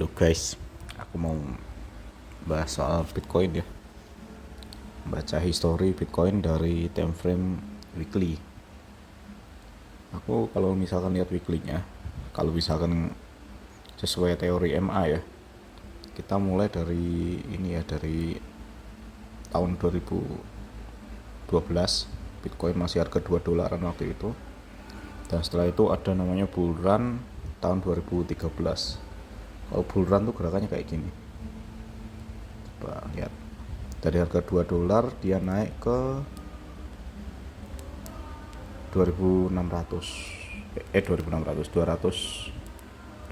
Halo guys, aku mau bahas soal Bitcoin ya. Baca history Bitcoin dari time frame weekly. Aku kalau misalkan lihat weekly-nya, kalau misalkan sesuai teori MA ya, kita mulai dari ini ya, dari tahun 2012 Bitcoin masih harga 2 dolaran waktu itu. Dan setelah itu ada namanya bull run tahun 2013. Kalau bull run tuh gerakannya kayak gini. Coba lihat. Dari harga 2 dolar dia naik ke 2600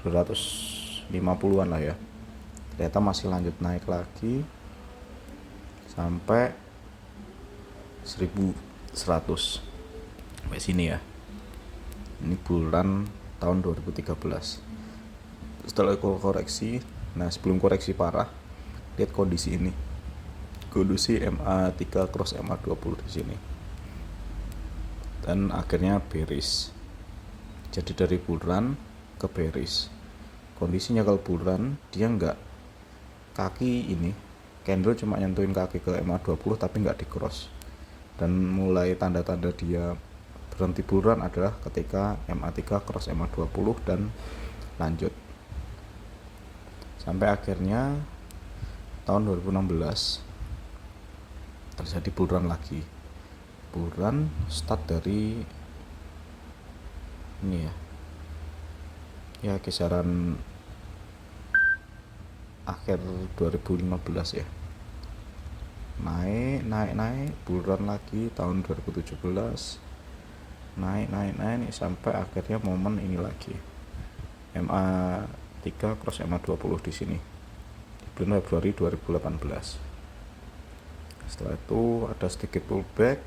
250-an lah ya. Ternyata masih lanjut naik lagi sampai 1100 sampai sini ya. Ini bulan tahun 2013. Setelah koreksi, nah sebelum koreksi parah, lihat kondisi ini. Kondisi MA3 cross MA20 di sini. Dan akhirnya bearish. Jadi dari bull run ke bearish. Kondisinya kalau bull run dia enggak kaki ini candle cuma nyentuhin kaki ke MA20 tapi enggak di cross. Dan mulai tanda-tanda dia berhenti bull run adalah ketika MA3 cross MA20 dan lanjut. Sampai akhirnya tahun 2016 terjadi bull run lagi. Bull run start dari ini ya kisaran akhir 2015 ya, naik bull run lagi tahun 2017, naik sampai akhirnya momen ini lagi MA3 cross MA20 di sini di bulan Februari 2018. Setelah itu ada sedikit pullback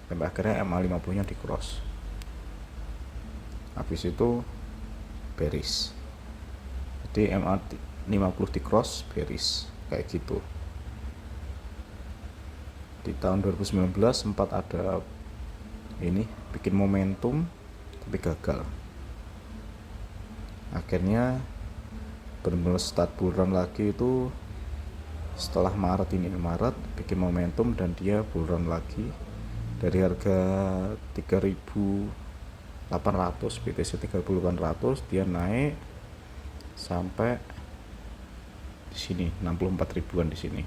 sampai akhirnya MA50 nya di cross. Habis itu bearish. Jadi MA50 di cross bearish kayak gitu. Di tahun 2019 sempat ada ini bikin momentum tapi gagal. Akhirnya benar-benar start bull run lagi itu setelah Maret bikin momentum dan dia bull run lagi dari harga 3.800 BTC 3.800 dia naik sampai di sini 64 ribuan di sini.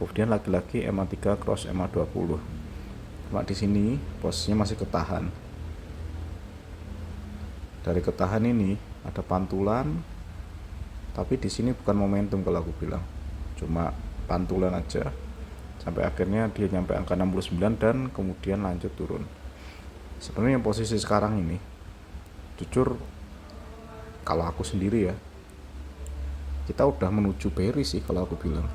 Kemudian lagi-lagi MA3 cross MA20. Cuma di sini posisinya masih ketahan. Dari ketahan ini ada pantulan, tapi di sini bukan momentum kalau aku bilang, cuma pantulan aja sampai akhirnya dia nyampe angka 69 dan kemudian lanjut turun. Sebenarnya posisi sekarang ini jujur kalau aku sendiri ya, kita udah menuju bearish sih kalau aku bilang.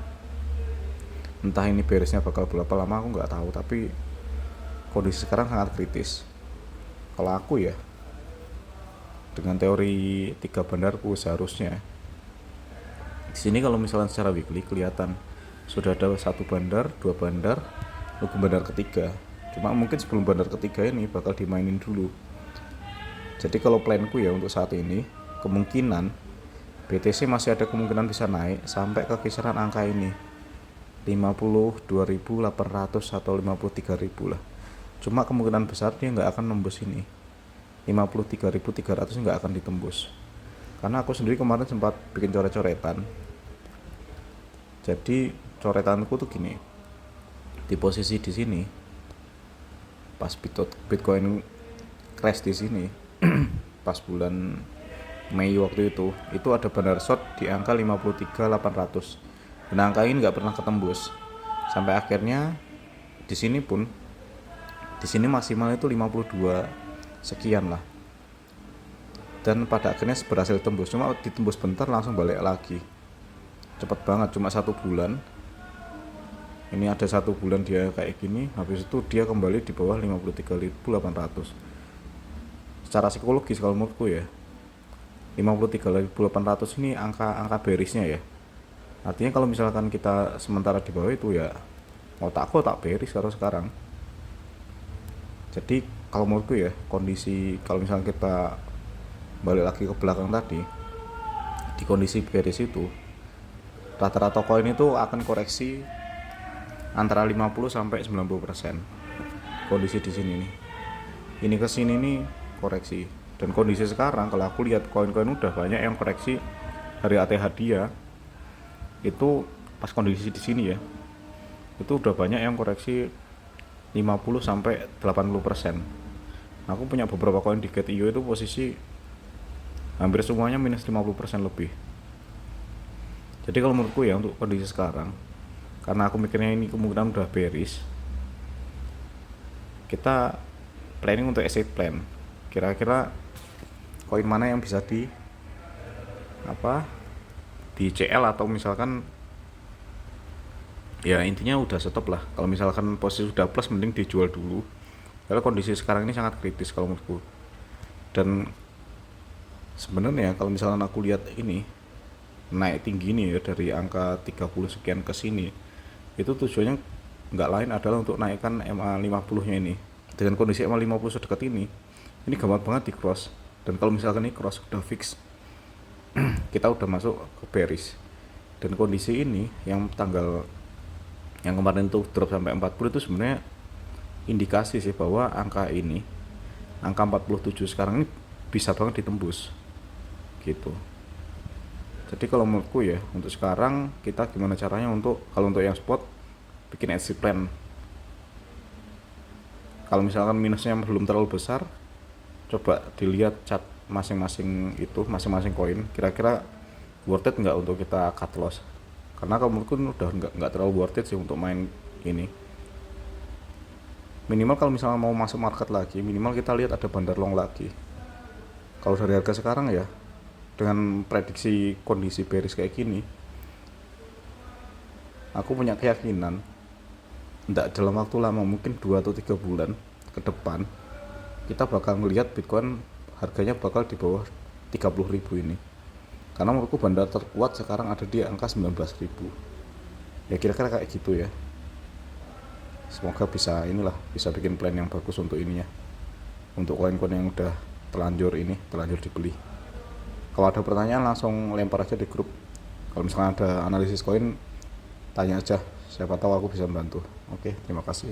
Entah ini bearishnya bakal berapa lama aku nggak tahu, tapi kondisi sekarang sangat kritis kalau aku ya. Dengan teori 3 bandarku seharusnya di sini kalau misalnya secara weekly kelihatan sudah ada 1 bandar, 2 bandar, nunggu bandar ketiga. Cuma mungkin sebelum bandar ketiga ini bakal dimainin dulu. Jadi kalau planku ya untuk saat ini, kemungkinan BTC masih ada kemungkinan bisa naik sampai ke kisaran angka ini 52.800 atau 53.000 lah. Cuma kemungkinan besar dia nggak akan nembus ini 53.300, nggak akan ditembus. Karena aku sendiri kemarin sempat bikin coret-coretan. Jadi coretanku tuh gini, di posisi di sini pas Bitcoin crash di sini pas bulan Mei waktu itu ada bandar short di angka 53.800 dan angka ini nggak pernah ketembus sampai akhirnya di sini maksimal itu 52 sekian lah, dan pada akhirnya berhasil tembus. Cuma ditembus bentar langsung balik lagi, cepet banget, cuma 1 bulan. Ini ada 1 bulan dia kayak gini, habis itu dia kembali di bawah 53.800. Secara psikologis kalau menurutku ya 53.800 ini angka bearishnya ya. Artinya kalau misalkan kita sementara di bawah itu ya otakku tak bearish sekarang. Jadi kalau menurutku ya kondisi kalau misalkan kita balik lagi ke belakang tadi, di kondisi bearish itu rata-rata koin itu akan koreksi antara 50 sampai 90%. Kondisi di sini nih. Ini ke sini nih koreksi. Dan kondisi sekarang kalau aku lihat koin-koin udah banyak yang koreksi dari ATH dia. Itu pas kondisi di sini ya. Itu udah banyak yang koreksi 50 sampai 80%. Aku punya beberapa koin di Get.io itu posisi hampir semuanya minus 50% lebih. Jadi kalau menurutku ya untuk kondisi sekarang, karena aku mikirnya ini kemungkinan udah bearish, kita planning untuk exit plan. Kira-kira koin mana yang bisa di CL atau misalkan ya intinya udah stop lah. Kalau misalkan posisi sudah plus mending dijual dulu. Karena kondisi sekarang ini sangat kritis kalau menurutku. Dan sebenarnya kalau misalkan aku lihat ini naik tinggi nih ya dari angka 30 sekian ke sini, itu tujuannya nggak lain adalah untuk naikkan MA50 nya ini. Dengan kondisi MA50 sedekat ini gampang banget di cross. Dan kalau misalkan ini cross udah fix, kita udah masuk ke bearish. Dan kondisi ini yang kemarin tuh drop sampai 40 itu sebenarnya indikasi sih bahwa angka 47 sekarang ini bisa banget ditembus gitu. Jadi kalau menurutku ya untuk sekarang kita gimana caranya kalau untuk yang spot bikin exit plan. Kalau misalkan minusnya belum terlalu besar, coba dilihat chart masing-masing koin, kira-kira worth it nggak untuk kita cut loss. Karena kalau menurutku udah nggak terlalu worth it sih untuk main ini. Minimal kalau misalnya mau masuk market lagi, minimal kita lihat ada bandar long lagi. Kalau dari harga sekarang ya, dengan prediksi kondisi bearish kayak gini, aku punya keyakinan tidak dalam waktu lama, mungkin 2 atau 3 bulan ke depan, kita bakal melihat Bitcoin harganya bakal di bawah 30.000 ini. Karena menurutku bandar terkuat sekarang ada di angka 19.000. Ya kira-kira kayak gitu ya. Semoga bisa bikin plan yang bagus untuk ininya. Untuk koin-koin yang udah terlanjur dibeli. Kalau ada pertanyaan langsung lempar aja di grup. Kalau misalnya ada analisis koin, tanya aja, siapa tahu aku bisa membantu. Oke, terima kasih.